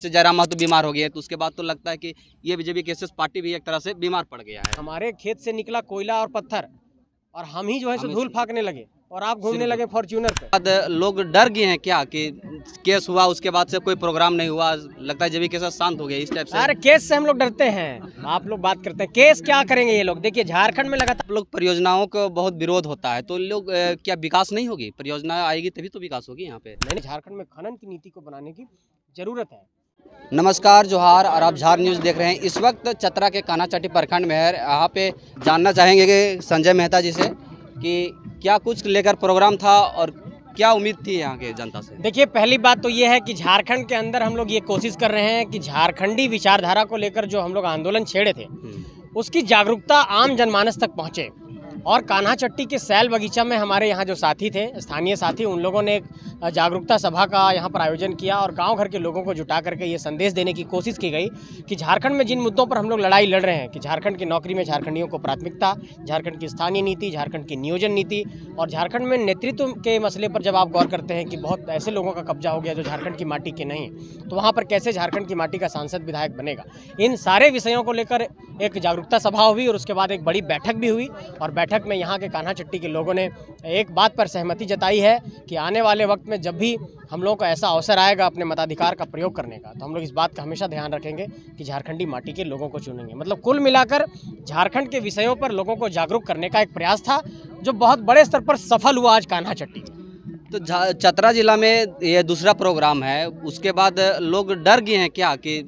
जयराम महतो बीमार हो गए तो उसके बाद तो लगता है कि ये बीजेपी केसेस पार्टी भी एक तरह से बीमार पड़ गया है। हमारे खेत से निकला कोयला और पत्थर और हम ही जो है सो धूल फाकने लगे और आप घूमने सिर्फ लगे फॉर्च्यूनर पे। बाद लोग डर गए हैं क्या कि केस हुआ उसके बाद से कोई प्रोग्राम नहीं हुआ, लगता है जब के साथ शांत हो गया इस टाइप से। अरे केस से हम लोग डरते हैं, आप लोग बात करते हैं केस क्या करेंगे ये लोग। देखिए झारखंड में लगातार आप लोग परियोजनाओं का बहुत विरोध होता है तो लोग क्या विकास नहीं होगी, परियोजना आएगी तभी तो विकास होगी यहाँ पे। नहीं, झारखंड में खनन की नीति को बनाने की जरूरत है। नमस्कार, जोहार और आप झार न्यूज़ देख रहे हैं। इस वक्त चतरा के कान्हाचट्टी प्रखंड में है। यहाँ पे जानना चाहेंगे कि संजय मेहता जी से कि क्या कुछ लेकर प्रोग्राम था और क्या उम्मीद थी यहाँ के जनता से। देखिए पहली बात तो ये है कि झारखंड के अंदर हम लोग ये कोशिश कर रहे हैं कि झारखंडी विचारधारा को लेकर जो हम लोग आंदोलन छेड़े थे उसकी जागरूकता आम जनमानस तक पहुँचे। और कान्हाचट्टी के सैल बगीचा में हमारे यहाँ जो साथी थे, स्थानीय साथी, उन लोगों ने एक जागरूकता सभा का यहाँ पर आयोजन किया और गांव घर के लोगों को जुटा करके ये संदेश देने की कोशिश की गई कि झारखंड में जिन मुद्दों पर हम लोग लड़ाई लड़ रहे हैं कि झारखंड की नौकरी में झारखंडियों को प्राथमिकता, झारखंड की स्थानीय नीति, झारखंड की नियोजन नीति और झारखंड में नेतृत्व के मसले पर जब आप गौर करते हैं कि बहुत ऐसे लोगों का कब्जा हो गया जो झारखंड की माटी के नहीं, तो वहाँ पर कैसे झारखंड की माटी का सांसद विधायक बनेगा। इन सारे विषयों को लेकर एक जागरूकता सभा हुई और उसके बाद एक बड़ी बैठक भी हुई और बैठक में यहाँ के कान्हाचट्टी के लोगों ने एक बात पर सहमति जताई है कि आने वाले वक्त में जब भी हम लोगों को ऐसा अवसर आएगा अपने मताधिकार का प्रयोग करने का, तो हम लोग इस बात का हमेशा ध्यान रखेंगे कि झारखंडी माटी के लोगों को चुनेंगे। मतलब कुल मिलाकर झारखंड के विषयों पर लोगों को जागरूक करने का एक प्रयास था जो बहुत बड़े स्तर पर सफल हुआ आज कान्हाचट्टी। तो चतरा जिला में ये दूसरा प्रोग्राम है, उसके बाद लोग डर गए हैं क्या कि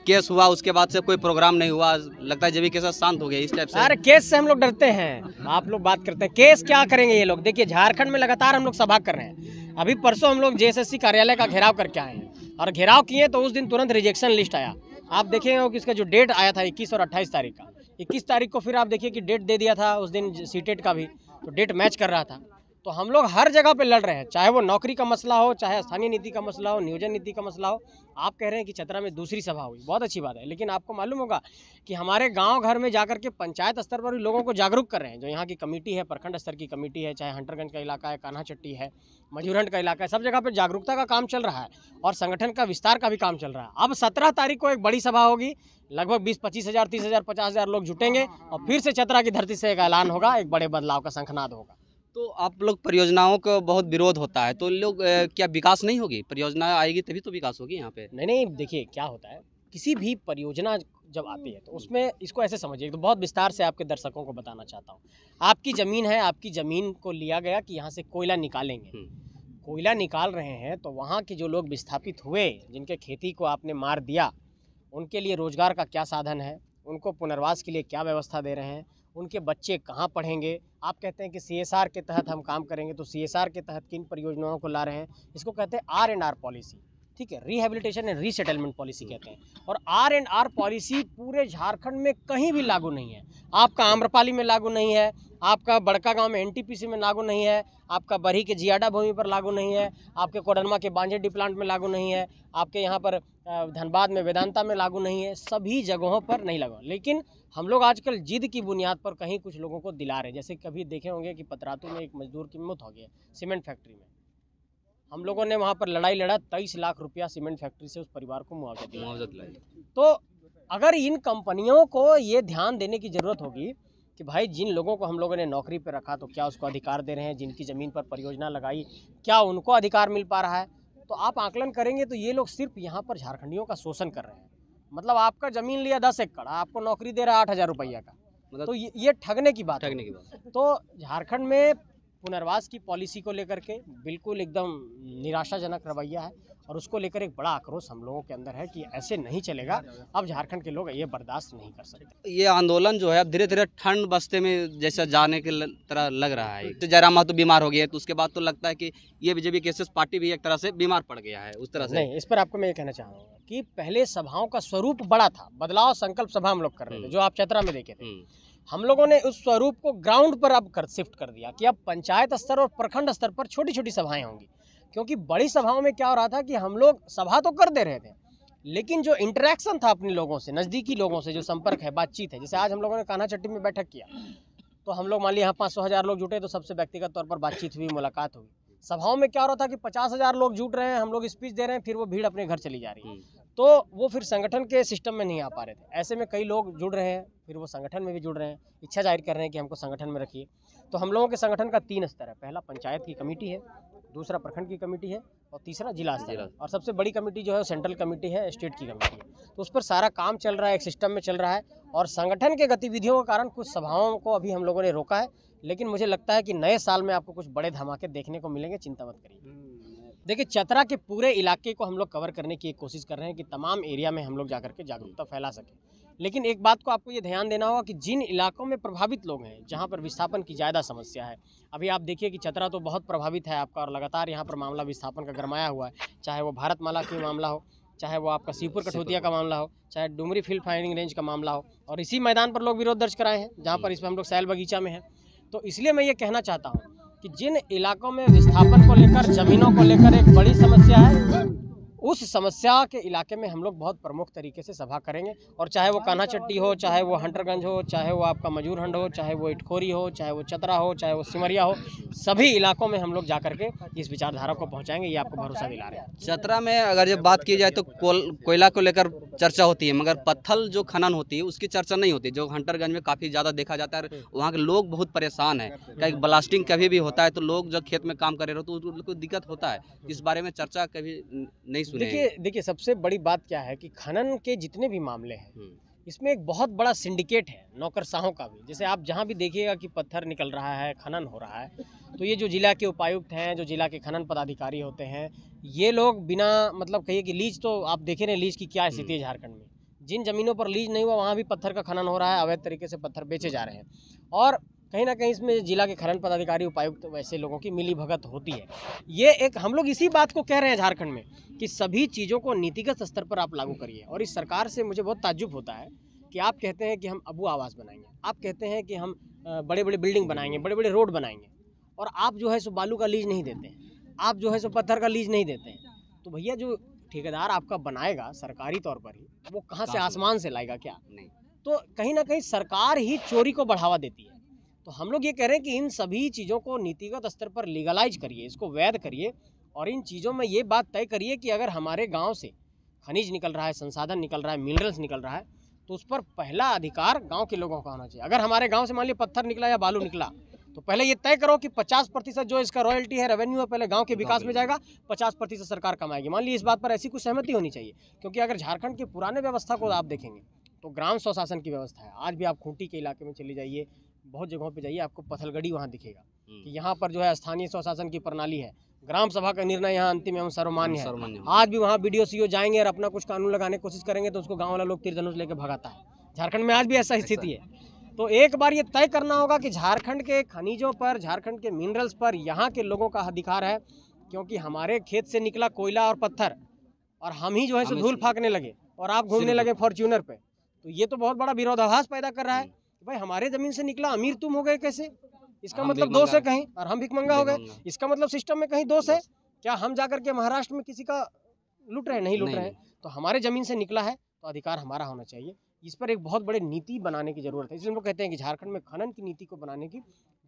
केस हुआ उसके बाद से कोई प्रोग्राम नहीं हुआ, लगता है जब के साथ शांत हो गया इस टाइप से। अरे केस से हम लोग डरते हैं, आप लोग बात करते हैं केस क्या करेंगे ये लोग। देखिए झारखंड में लगातार हम लोग सभा कर रहे हैं। अभी परसों हम लोग जेएसएससी कार्यालय का घेराव करके आए हैं और घेराव किए तो उस दिन तुरंत रिजेक्शन लिस्ट आया। आप देखेंगे कि इसका जो डेट आया था 21 और 28 तारीख का, 21 तारीख को फिर आप देखिए कि डेट दे दिया था उस दिन सीटेट का भी, तो डेट मैच कर रहा था। तो हम लोग हर जगह पे लड़ रहे हैं, चाहे वो नौकरी का मसला हो, चाहे स्थानीय नीति का मसला हो, नियोजन नीति का मसला हो। आप कह रहे हैं कि चतरा में दूसरी सभा हुई, बहुत अच्छी बात है, लेकिन आपको मालूम होगा कि हमारे गांव घर में जाकर के पंचायत स्तर पर भी लोगों को जागरूक कर रहे हैं। जो यहाँ की कमेटी है, प्रखंड स्तर की कमेटी है, चाहे हंटरगंज का इलाका है, कान्हाचट्टी है, मजूरहट का इलाका है, सब जगह पर जागरूकता का काम चल रहा है और संगठन का विस्तार का भी काम चल रहा है। अब 17 तारीख को एक बड़ी सभा होगी, लगभग 20-25 हज़ार, 30 हज़ार, 50 हज़ार लोग जुटेंगे और फिर से चतरा की धरती से एक ऐलान होगा, एक बड़े बदलाव का शंखनाद होगा। तो आप लोग परियोजनाओं का बहुत विरोध होता है तो लोग क्या विकास नहीं होगी, परियोजना आएगी तभी तो विकास होगी यहाँ पे। नहीं, देखिए क्या होता है, किसी भी परियोजना जब आती है तो उसमें इसको ऐसे समझिए, तो बहुत विस्तार से आपके दर्शकों को बताना चाहता हूँ। आपकी ज़मीन है, आपकी ज़मीन को लिया गया कि यहाँ से कोयला निकालेंगे, कोयला निकाल रहे हैं तो वहाँ के जो लोग विस्थापित हुए, जिनके खेती को आपने मार दिया, उनके लिए रोजगार का क्या साधन है, उनको पुनर्वास के लिए क्या व्यवस्था दे रहे हैं, उनके बच्चे कहाँ पढ़ेंगे। आप कहते हैं कि CSR के तहत हम काम करेंगे, तो CSR के तहत किन परियोजनाओं को ला रहे हैं, इसको कहते हैं R&R पॉलिसी, ठीक है, रिहेबिलिटेशन एंड रीसेटलमेंट पॉलिसी कहते हैं। और R&R पॉलिसी पूरे झारखंड में कहीं भी लागू नहीं है। आपका आम्रपाली में लागू नहीं है, आपका बड़का गांव में NTPC में लागू नहीं है, आपका बरही के जियाडा भूमि पर लागू नहीं है, आपके कोडरमा के बांजेडी प्लांट में लागू नहीं है, आपके यहाँ पर धनबाद में वेदांता में लागू नहीं है, सभी जगहों पर नहीं लागू। लेकिन हम लोग आजकल जिद की बुनियाद पर कहीं कुछ लोगों को दिला रहे हैं। जैसे कभी देखे होंगे कि पतरातू में एक मजदूर की मौत हो गई सीमेंट फैक्ट्री में, हम लोगों ने वहाँ पर लड़ाई लड़ा, 23 लाख रुपया सीमेंट फैक्ट्री से उस परिवार को मुआवजा दिया। तो अगर इन कंपनियों को ये ध्यान देने की ज़रूरत होगी कि भाई जिन लोगों को हम लोगों ने नौकरी पर रखा तो क्या उसको अधिकार दे रहे हैं, जिनकी ज़मीन पर परियोजना लगाई क्या उनको अधिकार मिल पा रहा है। तो आप आकलन करेंगे तो ये लोग सिर्फ यहाँ पर झारखंडियों का शोषण कर रहे हैं। मतलब आपका ज़मीन लिया 10 एकड़, आपको नौकरी दे रहा है 8,000 रुपया का, मतलब तो ये ठगने की बात है। तो झारखंड में पुनर्वास की पॉलिसी को लेकर के बिल्कुल एकदम निराशाजनक रवैया है और उसको लेकर एक बड़ा आक्रोश हम लोगों के अंदर है कि ऐसे नहीं चलेगा। अब झारखंड के लोग ये बर्दाश्त नहीं कर सकते। ये आंदोलन जो है अब धीरे धीरे ठंड बस्ते में जैसा जाने के तरह लग रहा है। तो जयराम महतो बीमार हो गए तो उसके बाद तो लगता है कि ये बीजेपी केसेस पार्टी भी एक तरह से बीमार पड़ गया है उस तरह से। नहीं, इस पर आपको मैं ये कहना चाहूँगा कि पहले सभाओं का स्वरूप बड़ा था, बदलाव संकल्प सभा हम लोग कर रहे थे जो आप चतरा में देखे थे। हम लोगों ने उस स्वरूप को ग्राउंड पर अब शिफ्ट कर दिया कि अब पंचायत स्तर और प्रखंड स्तर पर छोटी छोटी सभाएं होंगी। क्योंकि बड़ी सभाओं में क्या हो रहा था कि हम लोग सभा तो कर दे रहे थे, लेकिन जो इंटरेक्शन था अपने लोगों से, नज़दीकी लोगों से जो संपर्क है, बातचीत है, जैसे आज हम लोगों ने कान्हाचट्टी में बैठक किया तो हम लोग मान लिया यहाँ 500,000 लोग जुटे तो सबसे व्यक्तिगत तौर पर बातचीत हुई, मुलाकात हुई। सभाओं में क्या हो रहा था कि 50,000 लोग जुट रहे हैं, हम लोग स्पीच दे रहे हैं, फिर वो भीड़ अपने घर चली जा रही है। तो वो फिर संगठन के सिस्टम में नहीं आ पा रहे थे। ऐसे में कई लोग जुड़ रहे हैं, फिर वो संगठन में भी जुड़ रहे हैं, इच्छा जाहिर कर रहे हैं कि हमको संगठन में रखिए। तो हम लोगों के संगठन का 3 स्तर है। पहला पंचायत की कमेटी है, दूसरा प्रखंड की कमेटी है और तीसरा जिला स्तर है। और सबसे बड़ी कमेटी जो है वो सेंट्रल कमेटी है, स्टेट की कमेटी है। तो उस पर सारा काम चल रहा है, एक सिस्टम में चल रहा है। और संगठन के गतिविधियों के कारण कुछ सभाओं को अभी हम लोगों ने रोका है, लेकिन मुझे लगता है कि नए साल में आपको कुछ बड़े धमाके देखने को मिलेंगे, चिंता मत करिए। देखिए, चतरा के पूरे इलाके को हम लोग कवर करने की एक कोशिश कर रहे हैं कि तमाम एरिया में हम लोग जाकर के जागरूकता फैला सकें। लेकिन एक बात को आपको ये ध्यान देना होगा कि जिन इलाकों में प्रभावित लोग हैं, जहाँ पर विस्थापन की ज़्यादा समस्या है, अभी आप देखिए कि चतरा तो बहुत प्रभावित है आपका, और लगातार यहाँ पर मामला विस्थापन का गरमाया हुआ है। चाहे वो भारतमाला की मामला हो, चाहे वो आपका सीपुर कठौतिया का मामला हो, चाहे डुमरी फील्ड फायरिंग रेंज का मामला हो। और इसी मैदान पर लोग विरोध दर्ज कराए हैं, जहाँ पर इसमें हम लोग सैल बगीचा में हैं। तो इसलिए मैं ये कहना चाहता हूँ कि जिन इलाकों में विस्थापन को लेकर, जमीनों को लेकर एक बड़ी समस्या है, उस समस्या के इलाके में हम लोग बहुत प्रमुख तरीके से सभा करेंगे। और चाहे वो कान्हा चट्टी हो, चाहे वो हंटरगंज हो, चाहे वो आपका मजूरहंड हो, चाहे वो इटखोरी हो, चाहे वो चतरा हो, चाहे वो सिमरिया हो, सभी इलाकों में हम लोग जाकर के इस विचारधारा को पहुंचाएंगे, ये आपको भरोसा दिला रहे हैं। चतरा में अगर जब बात की जाए तो कोयला को लेकर चर्चा होती है, मगर पत्थर जो खनन होती है उसकी चर्चा नहीं होती, जो हंटरगंज में काफ़ी ज़्यादा देखा जाता है। वहाँ के लोग बहुत परेशान हैं, कहीं ब्लास्टिंग कभी भी होता है तो लोग जब खेत में काम कर रहे हो तो उनको दिक्कत होता है। इस बारे में चर्चा कभी नहीं सुनी। देखिए सबसे बड़ी बात क्या है कि खनन के जितने भी मामले हैं, इसमें एक बहुत बड़ा सिंडिकेट है नौकरशाहों का भी। जैसे आप जहाँ भी देखिएगा कि पत्थर निकल रहा है, खनन हो रहा है, तो ये जो जिला के उपायुक्त हैं, जो जिला के खनन पदाधिकारी होते हैं, ये लोग बिना मतलब कहिए कि लीज, तो आप देखे ना लीज की क्या स्थिति है झारखंड में। जिन जमीनों पर लीज नहीं हुआ वहाँ भी पत्थर का खनन हो रहा है, अवैध तरीके से पत्थर बेचे जा रहे हैं। और कहीं ना कहीं इसमें जिला के खनन पदाधिकारी, उपायुक्त, वैसे लोगों की मिली भगत होती है। ये एक हम लोग इसी बात को कह रहे हैं झारखंड में कि सभी चीज़ों को नीतिगत स्तर पर आप लागू करिए। और इस सरकार से मुझे बहुत ताज्जुब होता है कि आप कहते हैं कि हम अबू आवास बनाएंगे, आप कहते हैं कि हम बड़े बड़े बिल्डिंग बनाएंगे, बड़े बड़े रोड बनाएंगे, और आप जो है सो बालू का लीज नहीं देते हैं, आप जो है सो पत्थर का लीज नहीं देते हैं। तो भैया जो ठेकेदार आपका बनाएगा सरकारी तौर पर ही, वो कहाँ से आसमान से लाएगा क्या? नहीं। तो कहीं ना कहीं सरकार ही चोरी को बढ़ावा देती है। तो हम लोग ये कह रहे हैं कि इन सभी चीज़ों को नीतिगत स्तर पर लीगलाइज करिए, इसको वैध करिए। और इन चीज़ों में ये बात तय करिए कि अगर हमारे गांव से खनिज निकल रहा है, संसाधन निकल रहा है, मिनरल्स निकल रहा है, तो उस पर पहला अधिकार गांव के लोगों का होना चाहिए। अगर हमारे गांव से मान लीजिए पत्थर निकला या बालू निकला, तो पहले ये तय करो कि 50% जो इसका रॉयल्टी है, रेवेन्यू है, पहले गांव के विकास में जाएगा, 50% सरकार कमाएगी। मान लीजिए इस बात पर ऐसी कुछ सहमति होनी चाहिए। क्योंकि अगर झारखंड की पुराने व्यवस्था को आप देखेंगे तो ग्राम स्वशासन की व्यवस्था है। आज भी आप खूंटी के इलाके में चली जाइए, बहुत जगहों पे जाइए, आपको पथलगड़ी वहाँ दिखेगा कि यहाँ पर जो है स्थानीय स्वशासन की प्रणाली है, ग्राम सभा का निर्णय यहाँ अंतिम एवं सर्वमान्य है। आज भी वहाँ BDO CO जाएंगे और अपना कुछ कानून लगाने की कोशिश करेंगे तो उसको गाँव वाला लोग तीर धनुष लेकर भगाता है। झारखंड में आज भी ऐसा स्थिति है। तो एक बार ये तय करना होगा कि झारखंड के खनिजों पर, झारखंड के मिनरल्स पर यहाँ के लोगों का अधिकार है। क्योंकि हमारे खेत से निकला कोयला और पत्थर, और हम ही जो है सो धूल फाँकने लगे और आप घूमने लगे फॉर्च्यूनर पे, तो ये तो बहुत बड़ा विरोधाभास पैदा कर रहा है। भाई हमारे जमीन से निकला, अमीर तुम हो गए कैसे? इसका मतलब दोष है कहीं, और हम भिखमंगा हो गए। इसका मतलब सिस्टम में कहीं दोष है क्या? हम जाकर के महाराष्ट्र में किसी का लूट रहे हैं? नहीं लूट रहे हैं। तो हमारे जमीन से निकला है तो अधिकार हमारा होना चाहिए। इस पर एक बहुत बड़े नीति बनाने की जरूरत है। इसलिए हम लोग कहते हैं कि झारखंड में खनन की नीति को बनाने की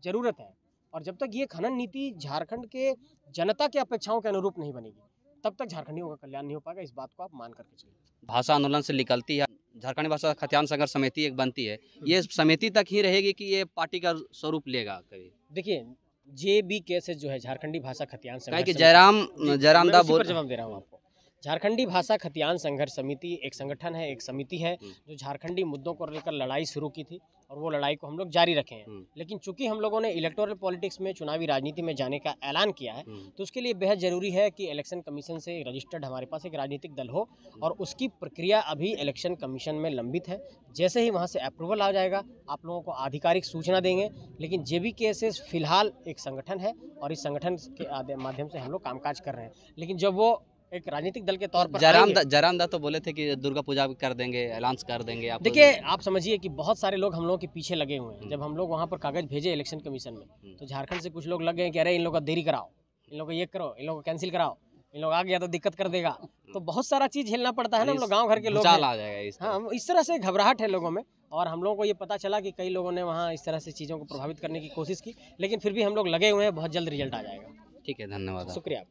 जरूरत है। और जब तक ये खनन नीति झारखंड के जनता की अपेक्षाओं के अनुरूप नहीं बनेगी, तब तक झारखंडियों का कल्याण नहीं हो पाएगा। इस बात को आप मान करके चलिए। भाषा आंदोलन से निकलती है, झारखंडी भाषा खतियान संघर्ष समिति एक बनती है, ये समिति तक ही रहेगी कि ये पार्टी का स्वरूप लेगा कभी? देखिए, JB केसेस जो है झारखंडी भाषा खतियान संघर्ष कि जयराम दा बोल, जवाब दे रहा हूँ आपको। झारखंडी भाषा खतियान संघर्ष समिति एक संगठन है, एक समिति है जो झारखंडी मुद्दों को लेकर लड़ाई शुरू की थी, और वो लड़ाई को हम लोग जारी रखे हैं। लेकिन चूंकि हम लोगों ने इलेक्टोरल पॉलिटिक्स में, चुनावी राजनीति में जाने का ऐलान किया है, तो उसके लिए बेहद ज़रूरी है कि इलेक्शन कमीशन से रजिस्टर्ड हमारे पास एक राजनीतिक दल हो, और उसकी प्रक्रिया अभी इलेक्शन कमीशन में लंबित है। जैसे ही वहाँ से अप्रूवल आ जाएगा, आप लोगों को आधिकारिक सूचना देंगे। लेकिन JB केसेस फिलहाल एक संगठन है, और इस संगठन के माध्यम से हम लोग कामकाज कर रहे हैं। लेकिन जब वो एक राजनीतिक दल के तौर पर जयराम दा तो बोले थे कि दुर्गा पूजा कर देंगे, ऐलान कर देंगे। आप देखिए, आप समझिए कि बहुत सारे लोग हम लोगों के पीछे लगे हुए हैं। जब हम लोग वहाँ पर कागज भेजे इलेक्शन कमीशन में, तो झारखंड से कुछ लोग लग गए कि अरे इन लोगों का देरी कराओ, इन लोगों को ये करो, इन लोगों को कैंसिल कराओ, इन लोग आ गया तो दिक्कत कर देगा। तो बहुत सारा चीज़ झेलना पड़ता है ना, हम लोग गाँव घर के लोग। हाँ, इस तरह से घबराहट है लोगों में। और हम लोगों को ये पता चला कि कई लोगों ने वहाँ इस तरह से चीज़ों को प्रभावित करने की कोशिश की, लेकिन फिर भी हम लोग लगे हुए हैं, बहुत जल्द रिजल्ट आ जाएगा। ठीक है, धन्यवाद, शुक्रिया।